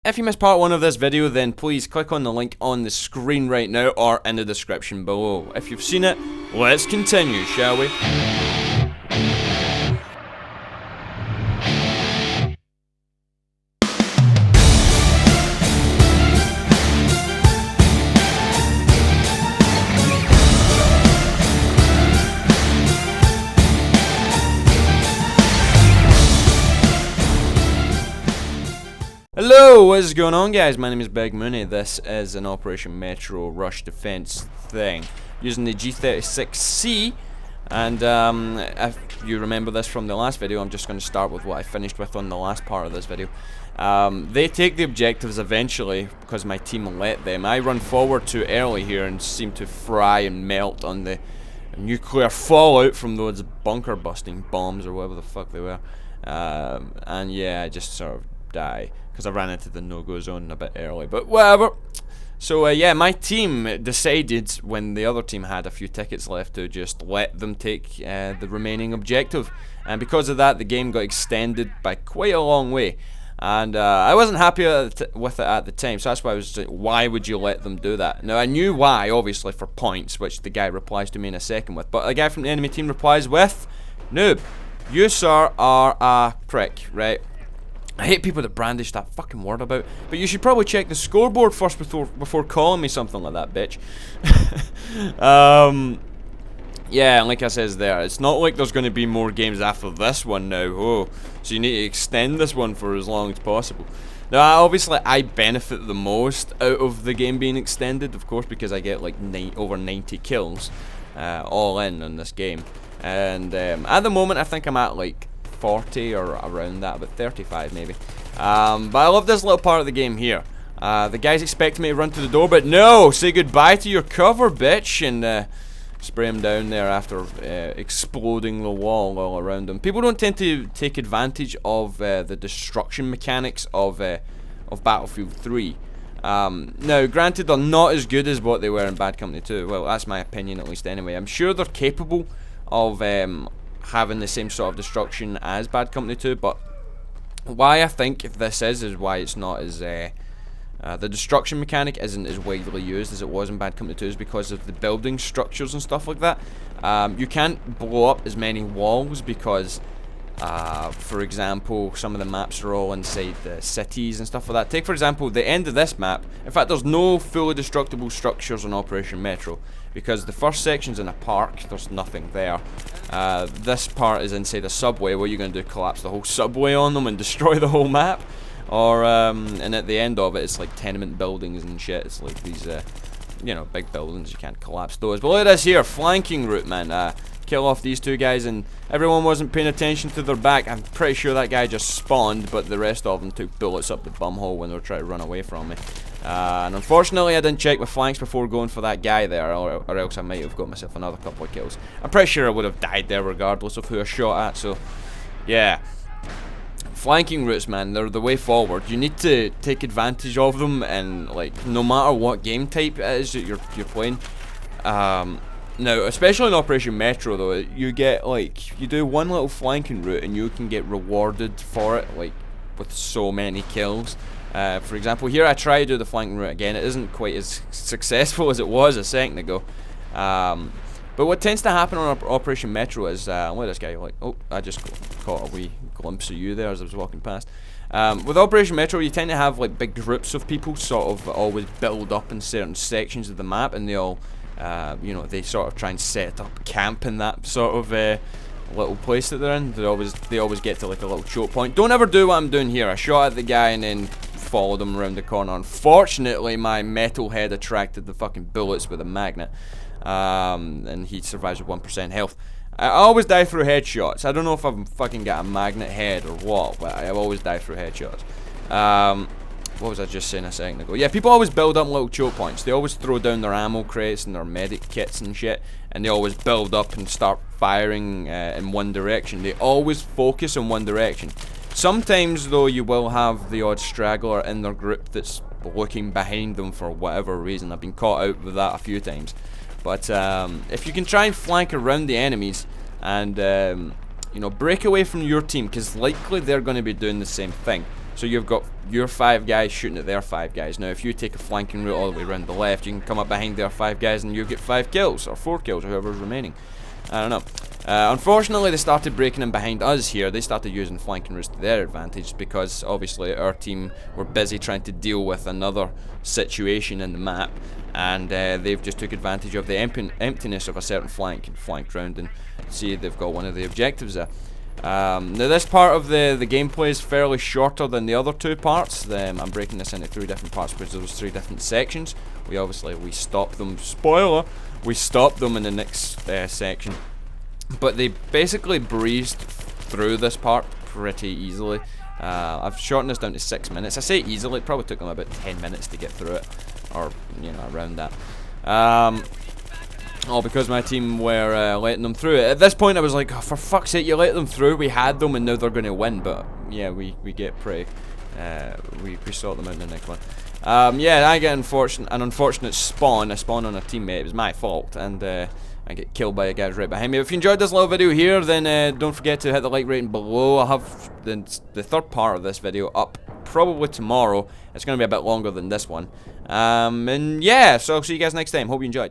If you missed part 1 of this video, then please click on the link on the screen right now or in the description below. If you've seen it, let's continue, shall we? Hello, what is going on, guys? My name is Big Mooney. This is an Operation Metro Rush Defense thing using the G36C, and if you remember this from the last video, I'm just going to start with what I finished with on the last part of this video. They take the objectives eventually because my team let them. I run forward too early here and seem to fry and melt on the nuclear fallout from those bunker busting bombs or whatever the fuck they were, and yeah, I just sort of die because I ran into the no-go zone a bit early, but whatever. So yeah, my team decided when the other team had a few tickets left to just let them take the remaining objective, and because of that the game got extended by quite a long way, and I wasn't happy with it at the time, so that's why I was like, why would you let them do that? Now I knew why, obviously for points, which the guy replies to me in a second with, but a guy from the enemy team replies with, "Noob, you sir are a prick," right? I hate people that brandish that fucking word about, but you should probably check the scoreboard first before calling me something like that, bitch. Yeah, like I says there, it's not like there's going to be more games after this one now. Oh, so you need to extend this one for as long as possible. Now, obviously, I benefit the most out of the game being extended, of course, because I get like over 90 kills all in on this game, and at the moment, I think I'm at like 40 or around that, about 35 maybe. But I love this little part of the game here. The guys expect me to run to the door, but no! Say goodbye to your cover, bitch! And spray him down there after exploding the wall all around him. People don't tend to take advantage of the destruction mechanics of Battlefield 3. Now, granted, they're not as good as what they were in Bad Company 2. Well, that's my opinion at least anyway. I'm sure they're capable of having the same sort of destruction as Bad Company 2, but why I think this is why it's not as the destruction mechanic isn't as widely used as it was in Bad Company 2 is because of the building structures and stuff like that. You can't blow up as many walls because for example, some of the maps are all inside the cities and stuff like that. Take for example the end of this map. In fact, there's no fully destructible structures on Operation Metro because the first section's in a park, there's nothing there. This part is inside a subway. What are you going to do, collapse the whole subway on them and destroy the whole map? Or, and at the end of it, it's like tenement buildings and shit. It's like these, you know, big buildings, you can't collapse those. But look at this here, flanking route, man. Kill off these two guys, and everyone wasn't paying attention to their back. I'm pretty sure that guy just spawned, but the rest of them took bullets up the bumhole when they were trying to run away from me. And unfortunately, I didn't check my flanks before going for that guy there, or else I might have got myself another couple of kills. I'm pretty sure I would have died there regardless of who I shot at, so yeah. Flanking routes, man, they're the way forward. You need to take advantage of them, and like no matter what game type it is that you're playing. Now, especially in Operation Metro though, you get like, you do one little flanking route and you can get rewarded for it, like with so many kills. For example, here I try to do the flanking route again. It isn't quite as successful as it was a second ago. But what tends to happen on Operation Metro is, look at this guy, like, oh, I just caught a wee glimpse of you there as I was walking past. With Operation Metro, you tend to have like big groups of people sort of always build up in certain sections of the map, and they all, you know, they sort of try and set up camp in that sort of little place that they're in. They always get to like a little choke point. Don't ever do what I'm doing here. I shot at the guy and then followed him around the corner. Unfortunately, my metal head attracted the fucking bullets with a magnet. And he survives with 1% health. I always die through headshots. I don't know if I've fucking got a magnet head or what, but I always die through headshots. What was I just saying a second ago? Yeah, people always build up little choke points. They always throw down their ammo crates and their medic kits and shit, and they always build up and start firing in one direction. They always focus in one direction. Sometimes, though, you will have the odd straggler in their group that's looking behind them for whatever reason. I've been caught out with that a few times. But if you can try and flank around the enemies and you know, break away from your team, because likely they're going to be doing the same thing. So you've got your 5 guys shooting at their 5 guys. Now, if you take a flanking route all the way around the left, you can come up behind their 5 guys and you get 5 kills, or 4 kills, or whoever's remaining. I don't know. Unfortunately, they started breaking in behind us here. They started using flanking routes to their advantage because, obviously, our team were busy trying to deal with another situation in the map, and they've just took advantage of the emptiness of a certain flank and flanked round, and see they've got one of the objectives there. Now this part of the gameplay is fairly shorter than the other 2 parts. I'm breaking this into 3 different parts because there was 3 different sections. We stopped them. Spoiler! We stopped them in the next section. But they basically breezed through this part pretty easily. I've shortened this down to 6 minutes. I say easily, it probably took them about 10 minutes to get through it, or around that. All because my team were letting them through. At this point I was like, oh, for fuck's sake, you let them through, we had them and now they're going to win. But yeah, we get pretty, we sort them out in the next one. Yeah, I get an unfortunate spawn. I spawn on a teammate, it was my fault, and I get killed by a guy right behind me. If you enjoyed this little video here, then don't forget to hit the like rating below. I'll have the 3rd part of this video up probably tomorrow. It's going to be a bit longer than this one. And yeah, so I'll see you guys next time. Hope you enjoyed.